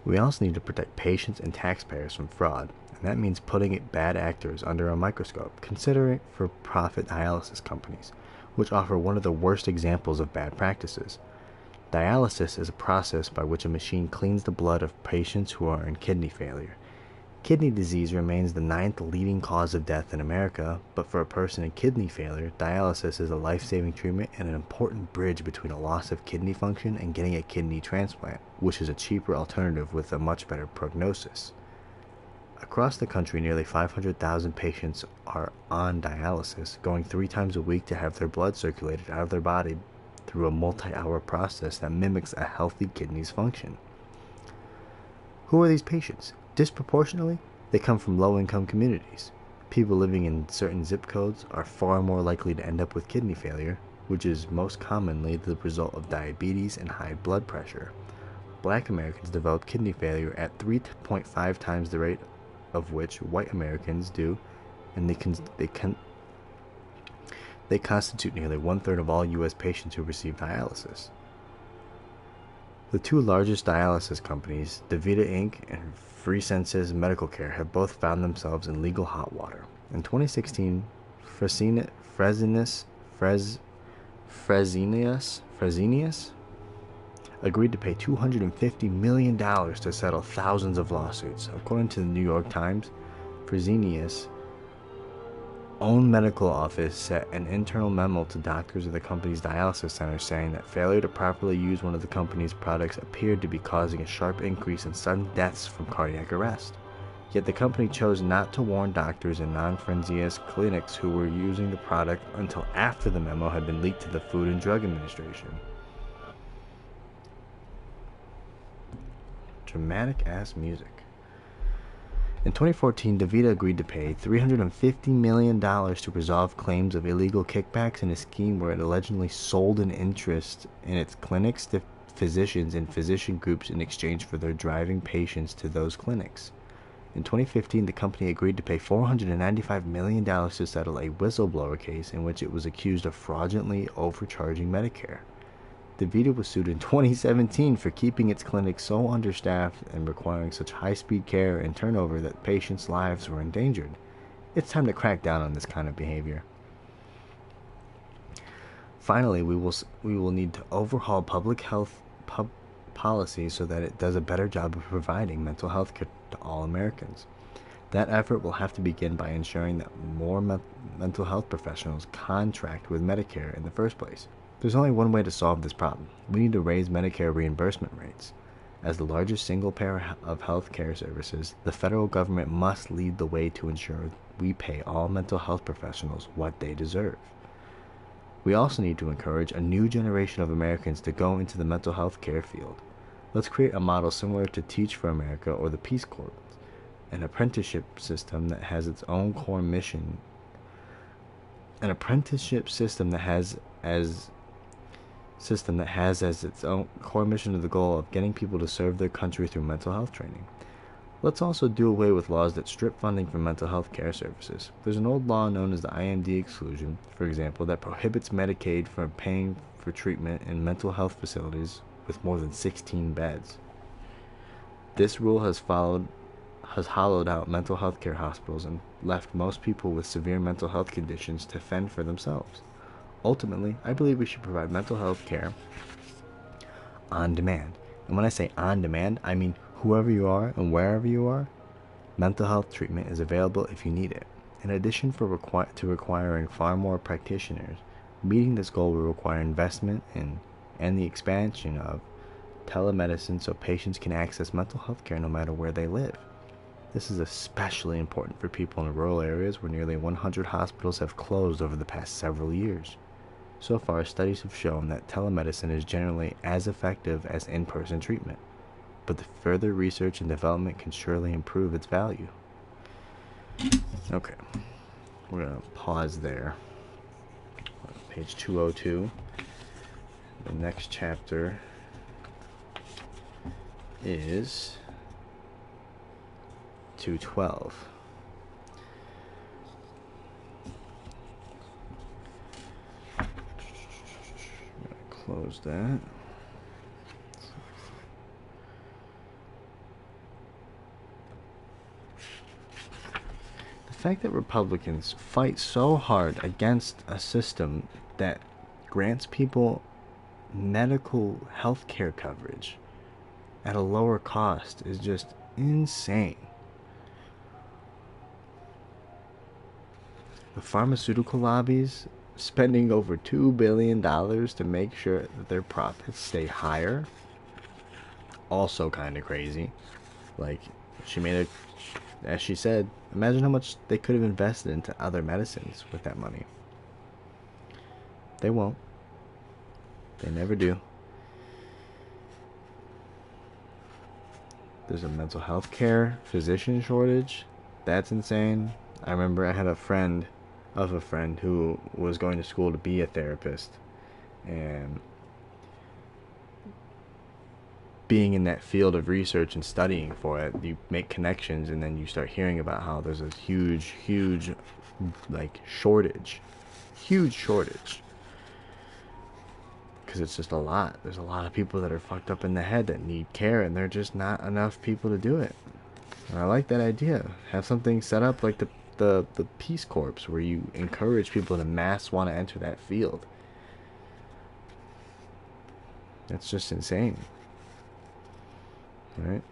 We also need to protect patients and taxpayers from fraud, and that means putting bad actors under a microscope. Consider for-profit dialysis companies, which offer one of the worst examples of bad practices. Dialysis is a process by which a machine cleans the blood of patients who are in kidney failure. Kidney disease remains the 9th leading cause of death in America, but for a person in kidney failure, dialysis is a life-saving treatment and an important bridge between a loss of kidney function and getting a kidney transplant, which is a cheaper alternative with a much better prognosis. Across the country, nearly 500,000 patients are on dialysis, going 3 times a week to have their blood circulated out of their body through a multi-hour process that mimics a healthy kidney's function. Who are these patients? Disproportionately, they come from low-income communities. People living in certain zip codes are far more likely to end up with kidney failure, which is most commonly the result of diabetes and high blood pressure. Black Americans develop kidney failure at 3.5 times the rate of which white Americans do, and they constitute nearly 1/3 of all U.S. patients who receive dialysis. The 2 largest dialysis companies, DaVita Inc. and Free Senses Medical Care, have both found themselves in legal hot water. In 2016, Fresenius agreed to pay $250 million to settle thousands of lawsuits. According to the New York Times, Fresenius' own medical office sent an internal memo to doctors of the company's dialysis center saying that failure to properly use one of the company's products appeared to be causing a sharp increase in sudden deaths from cardiac arrest. Yet the company chose not to warn doctors in non-Fresenius clinics who were using the product until after the memo had been leaked to the Food and Drug Administration. Dramatic-ass music. In 2014, DaVita agreed to pay $350 million to resolve claims of illegal kickbacks in a scheme where it allegedly sold an interest in its clinics to physicians and physician groups in exchange for their driving patients to those clinics. In 2015, the company agreed to pay $495 million to settle a whistleblower case in which it was accused of fraudulently overcharging Medicare. DaVita was sued in 2017 for keeping its clinics so understaffed and requiring such high-speed care and turnover that patients' lives were endangered. It's time to crack down on this kind of behavior. Finally, we will need to overhaul public health policy so that it does a better job of providing mental health care to all Americans. That effort will have to begin by ensuring that more mental health professionals contract with Medicare in the first place. There's only one way to solve this problem. We need to raise Medicare reimbursement rates. As the largest single payer of health care services, the federal government must lead the way to ensure we pay all mental health professionals what they deserve. We also need to encourage a new generation of Americans to go into the mental health care field. Let's create a model similar to Teach for America or the Peace Corps, an apprenticeship system that has its own core mission. An apprenticeship system that has as its own core mission the goal of getting people to serve their country through mental health training. Let's also do away with laws that strip funding from mental health care services. There's an old law known as the IMD exclusion, for example, that prohibits Medicaid from paying for treatment in mental health facilities with more than 16 beds. This rule has hollowed out mental health care hospitals and left most people with severe mental health conditions to fend for themselves. Ultimately, I believe we should provide mental health care on demand. And when I say on demand, I mean whoever you are and wherever you are, mental health treatment is available if you need it. In addition to requiring far more practitioners, meeting this goal will require investment in and the expansion of telemedicine so patients can access mental health care no matter where they live. This is especially important for people in rural areas where nearly 100 hospitals have closed over the past several years. So far, studies have shown that telemedicine is generally as effective as in-person treatment, but the further research and development can surely improve its value. Okay, we're going to pause there. Page 202. The next chapter is 212. Close that. The fact that Republicans fight so hard against a system that grants people medical health care coverage at a lower cost is just insane. The pharmaceutical lobbies spending over $2 billion to make sure that their profits stay higher. Also kind of crazy. Like, she made a, as she said, imagine how much they could have invested into other medicines with that money. They won't. They never do. There's a mental health care physician shortage. That's insane. I remember I had a friend of a friend who was going to school to be a therapist, and being in that field of research and studying for it, you make connections, and then you start hearing about how there's this huge like huge shortage, because it's just a lot. There's a lot of people that are fucked up in the head that need care, and there are just not enough people to do it. And I like that idea. Have something set up like the Peace Corps, where you encourage people to mass want to enter that field. That's just insane, right?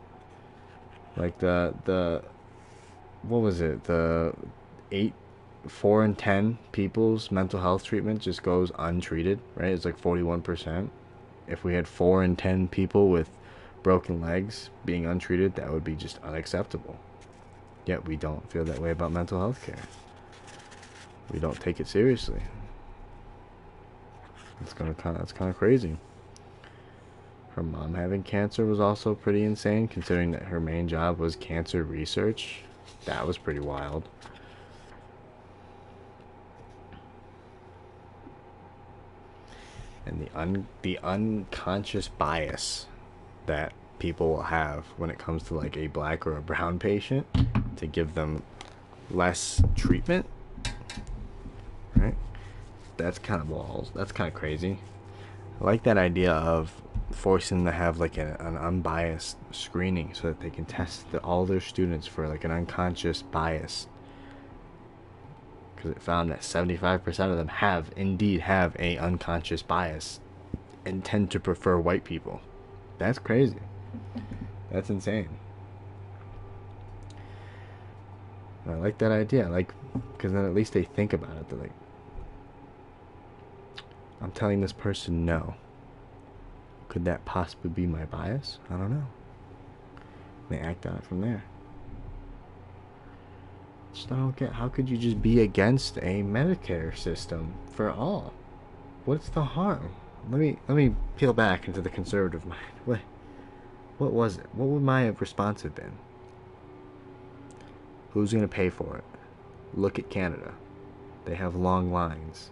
Like the what was it? The 4 in 10 people's mental health treatment just goes untreated, right? It's like 41%. If we had 4 in 10 people with broken legs being untreated, that would be just unacceptable. Yet we don't feel that way about mental health care. We don't take it seriously. That's kind of crazy. Her mom having cancer was also pretty insane, considering that her main job was cancer research. That was pretty wild. And the unconscious bias that people will have when it comes to like a black or a brown patient, to give them less treatment, right? That's kind of balls. That's kind of crazy. I like that idea of forcing them to have like an unbiased screening, so that they can test all their students for like an unconscious bias, because it found that 75% of them have a unconscious bias and tend to prefer white people. That's crazy. That's insane. I like that idea. Like, because then at least they think about it. They're like, I'm telling this person no. Could that possibly be my bias? I don't know. They act on it from there. Just I don't get, how could you just be against a Medicare system for all? What's the harm? Let me peel back into the conservative mind. What was it? What would my response have been? Who's going to pay for it? Look at Canada. They have long lines.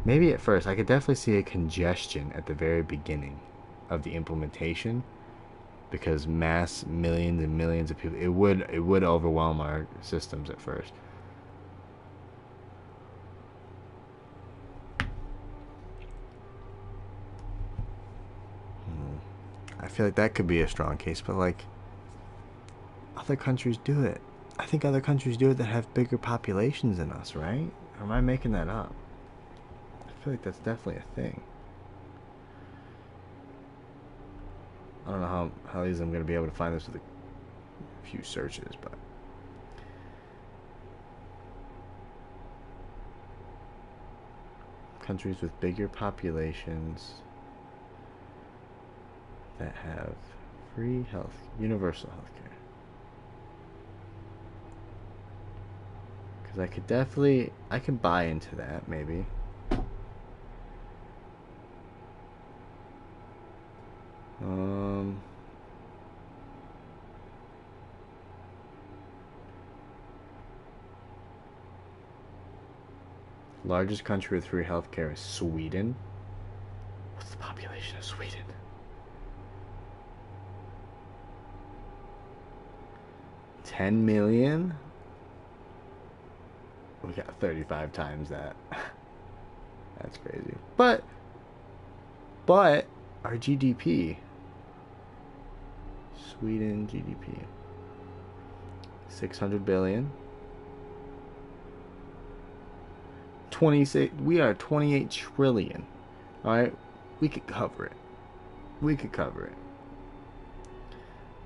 Maybe at first, I could definitely see a congestion at the very beginning of the implementation, because mass millions and millions of people, it would overwhelm our systems at first. I feel like that could be a strong case, but like, other countries do it. I think other countries do it that have bigger populations than us, right? Or am I making that up? I feel like that's definitely a thing. I don't know how easy I'm going to be able to find this with a few searches, but countries with bigger populations that have free health, universal health care. Because I can buy into that, maybe. Largest country with free healthcare is Sweden. What's the population of Sweden? $10 million? We got 35 times that. That's crazy. But our GDP. Sweden GDP. 600 billion. 26. We are 28 trillion. All right, we could cover it.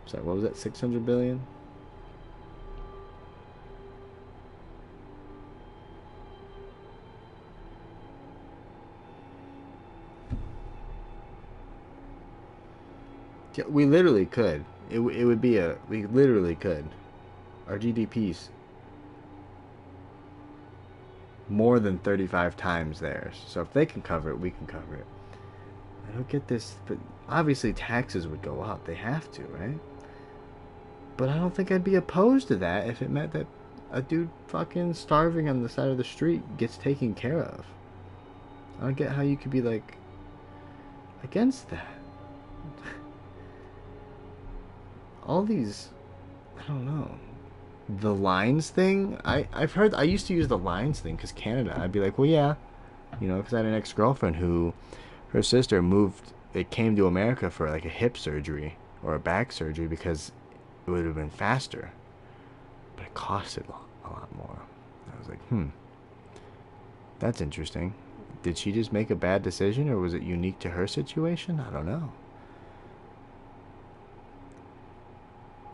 Sorry, what was that? 600 billion. Yeah, we literally could. It would be a. We literally could. Our GDP's more than 35 times theirs. So if they can cover it, we can cover it. I don't get this, but obviously taxes would go up. They have to, right? But I don't think I'd be opposed to that if it meant that a dude fucking starving on the side of the street gets taken care of. I don't get how you could be like against that. All these, I don't know. The lines thing, I've heard, I used to use the lines thing because Canada, I'd be like, well, yeah, you know, because I had an ex-girlfriend who, her sister moved, they came to America for like a hip surgery or a back surgery because it would have been faster, but it costed a lot more. I was like, that's interesting. Did she just make a bad decision, or was it unique to her situation? I don't know.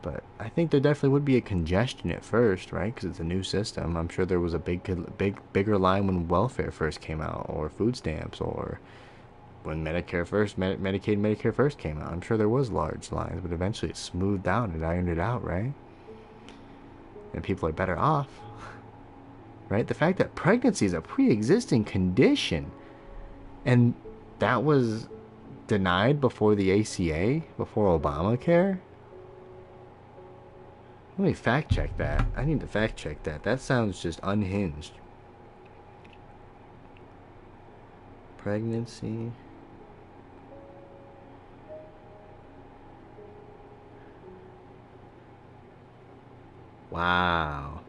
But I think there definitely would be a congestion at first, right? Because it's a new system. I'm sure there was a bigger line when welfare first came out, or food stamps, or when Medicare first, Medicaid, Medicare first came out. I'm sure there was large lines, but eventually it smoothed out and ironed it out, right? And people are better off, right? The fact that pregnancy is a pre-existing condition, and that was denied before the ACA, before Obamacare. Let me fact check that. I need to fact check that. That sounds just unhinged. Pregnancy. Wow.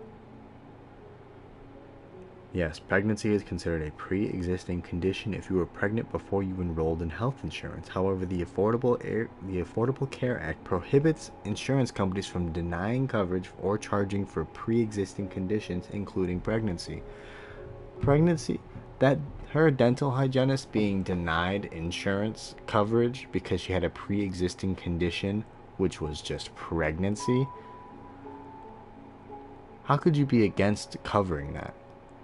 Yes, pregnancy is considered a pre-existing condition if you were pregnant before you enrolled in health insurance. However, the Affordable Care Act prohibits insurance companies from denying coverage or charging for pre-existing conditions, including pregnancy. Pregnancy, that her dental hygienist being denied insurance coverage because she had a pre-existing condition, which was just pregnancy. How could you be against covering that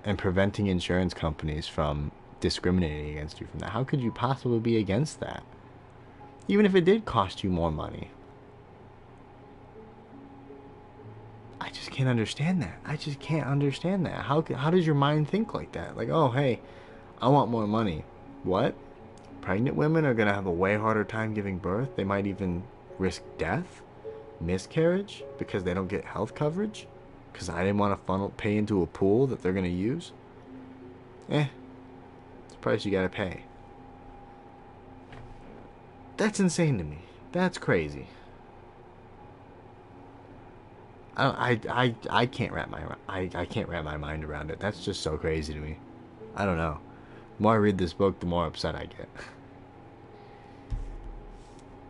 and preventing insurance companies from discriminating against you from that? How could you possibly be against that? Even if it did cost you more money. I just can't understand that. I just can't understand that. How does your mind think like that? Like, oh, hey, I want more money. What? Pregnant women are going to have a way harder time giving birth. They might even risk death, miscarriage, because they don't get health coverage. Because I didn't want to pay into a pool that they're going to use. It's the price you got to pay. That's insane to me. That's crazy. I can't wrap I can't wrap my mind around it. That's just so crazy to me. I don't know. The more I read this book, the more upset I get.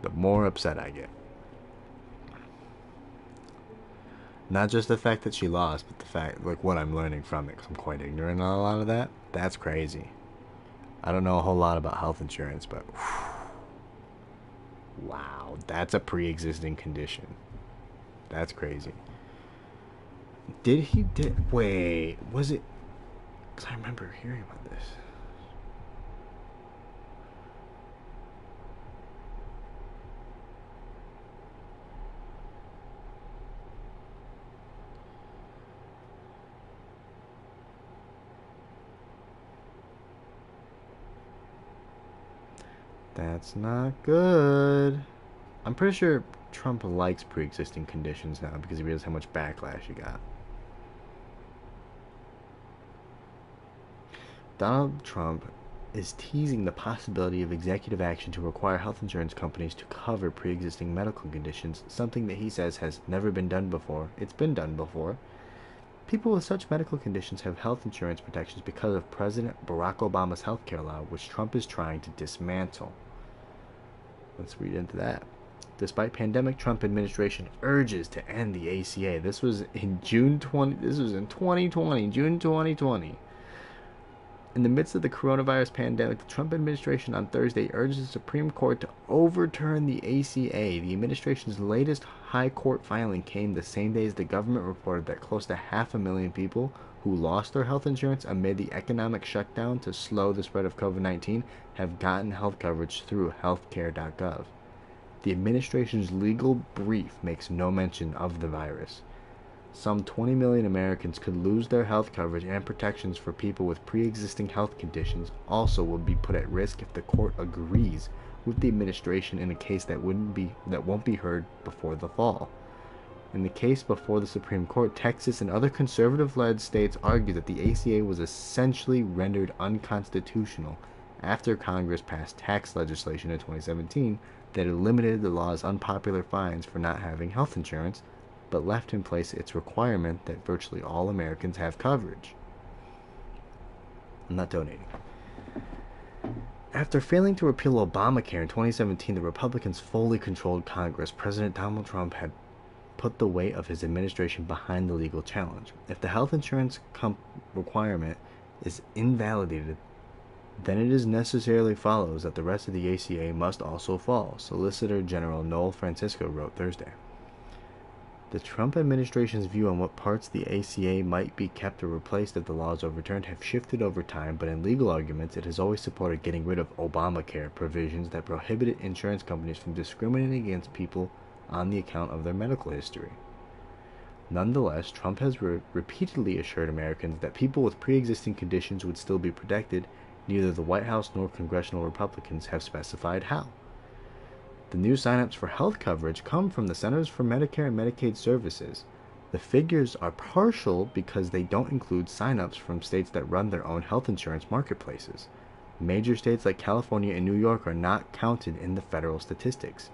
The more upset I get. Not just the fact that she lost, but the fact, like, what I'm learning from it, because I'm quite ignorant on a lot of that. That's crazy. I don't know a whole lot about health insurance, but wow, that's a pre-existing condition. That's crazy. Wait, was it? Because I remember hearing about this. That's not good. I'm pretty sure Trump likes pre-existing conditions now because he realized how much backlash he got. Donald Trump is teasing the possibility of executive action to require health insurance companies to cover pre-existing medical conditions, something that he says has never been done before. It's been done before. People with such medical conditions have health insurance protections because of President Barack Obama's healthcare law, which Trump is trying to dismantle. Let's read into that. Despite pandemic, Trump administration urges to end the ACA. This was in June 20. This was in 2020, June 2020. In the midst of the coronavirus pandemic, the Trump administration on Thursday urged the Supreme Court to overturn the ACA. The administration's latest high court filing came the same day as the government reported that close to 500,000 people who lost their health insurance amid the economic shutdown to slow the spread of COVID-19 have gotten health coverage through healthcare.gov. The administration's legal brief makes no mention of the virus. Some 20 million Americans could lose their health coverage, and protections for people with pre-existing health conditions also will be put at risk if the court agrees with the administration in a case that won't be heard before the fall. In the case before the Supreme Court, Texas and other conservative-led states argued that the ACA was essentially rendered unconstitutional after Congress passed tax legislation in 2017 that eliminated the law's unpopular fines for not having health insurance, but left in place its requirement that virtually all Americans have coverage. I'm not donating. After failing to repeal Obamacare in 2017, the Republicans fully controlled Congress. President Donald Trump had put the weight of his administration behind the legal challenge. If the health insurance requirement is invalidated, then it necessarily follows that the rest of the ACA must also fall, Solicitor General Noel Francisco wrote Thursday. The Trump administration's view on what parts of the ACA might be kept or replaced if the law is overturned have shifted over time, but in legal arguments it has always supported getting rid of Obamacare provisions that prohibited insurance companies from discriminating against people on the account of their medical history. Nonetheless, Trump has repeatedly assured Americans that people with pre-existing conditions would still be protected. Neither the White House nor congressional Republicans have specified how. The new signups for health coverage come from the Centers for Medicare and Medicaid Services. The figures are partial because they don't include signups from states that run their own health insurance marketplaces. Major states like California and New York are not counted in the federal statistics.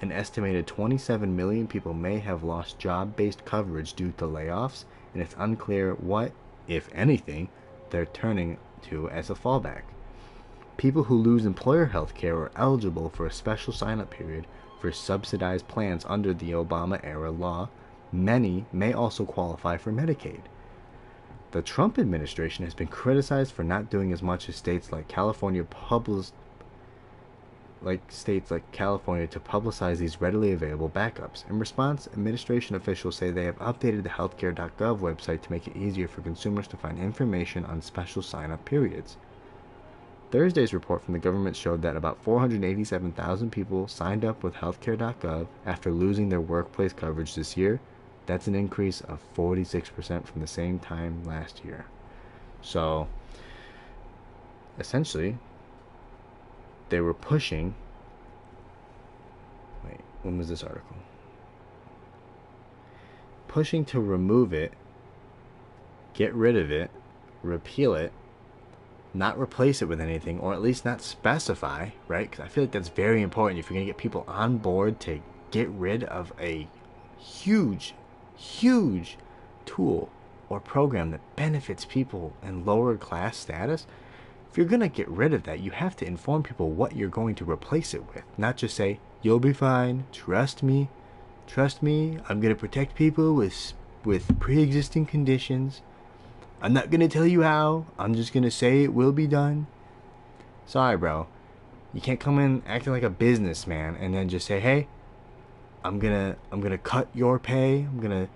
An estimated 27 million people may have lost job-based coverage due to layoffs, and it's unclear what, if anything, they're turning to as a fallback. People who lose employer health care are eligible for a special sign-up period for subsidized plans under the Obama-era law. Many may also qualify for Medicaid. The Trump administration has been criticized for not doing as much as states like California to publicize these readily available backups. In response, administration officials say they have updated the healthcare.gov website to make it easier for consumers to find information on special sign-up periods. Thursday's report from the government showed that about 487,000 people signed up with healthcare.gov after losing their workplace coverage this year. That's an increase of 46% from the same time last year. So, essentially, they were pushing... Wait, when was this article? Pushing to remove it, get rid of it, repeal it, not replace it with anything, or at least not specify, right? Because I feel like that's very important if you're going to get people on board to get rid of a huge tool or program that benefits people in lower class status. If you're going to get rid of that, you have to inform people what you're going to replace it with. Not just say, you'll be fine, trust me, I'm going to protect people with pre-existing conditions. I'm not going to tell you how, I'm just going to say it will be done. Sorry, bro. You can't come in acting like a businessman and then just say, hey, I'm gonna cut your pay, I'm gonna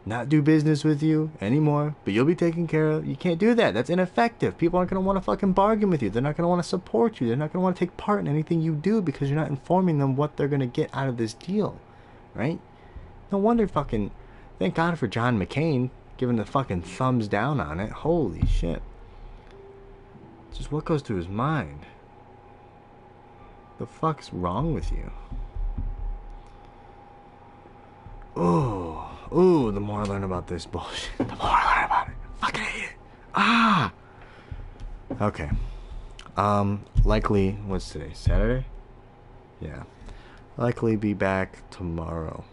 not do business with you anymore, but you'll be taken care of. You can't do that. That's ineffective. People aren't going to want to fucking bargain with you. They're not going to want to support you. They're not going to want to take part in anything you do because you're not informing them what they're going to get out of this deal, right? No wonder fucking, thank God for John McCain giving the fucking thumbs down on it. Holy shit. Just what goes through his mind? The fuck's wrong with you? Ooh, the more I learn about this bullshit, the more I learn about it. Fucking hate it. Okay. Likely, what's today? Saturday? Yeah. Likely be back tomorrow.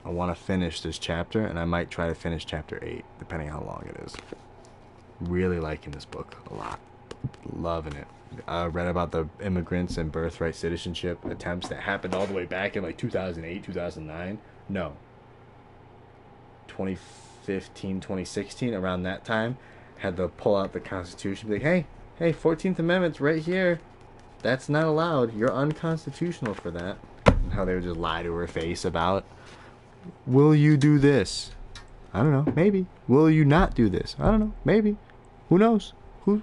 I want to finish this chapter, and I might try to finish chapter 8, depending on how long it is. Really liking this book a lot. Loving it. I read about the immigrants and birthright citizenship attempts that happened all the way back in like 2008, 2009. No. 2015, 2016, around that time, had to pull out the Constitution, be like, hey, 14th Amendment's right here. That's not allowed. You're unconstitutional for that. And how they would just lie to her face about, will you do this? I don't know. Maybe. Will you not do this? I don't know. Maybe. Who knows? Who?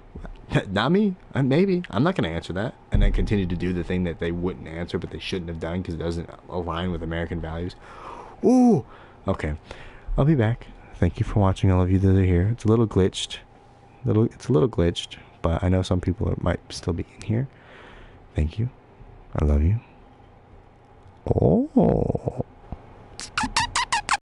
Not me. Maybe. I'm not going to answer that. And then continue to do the thing that they wouldn't answer, but they shouldn't have done because it doesn't align with American values. Ooh. Okay. I'll be back. Thank you for watching, all of you that are here. It's a little glitched. It's a little glitched, but I know some people might still be in here. Thank you. I love you. Oh.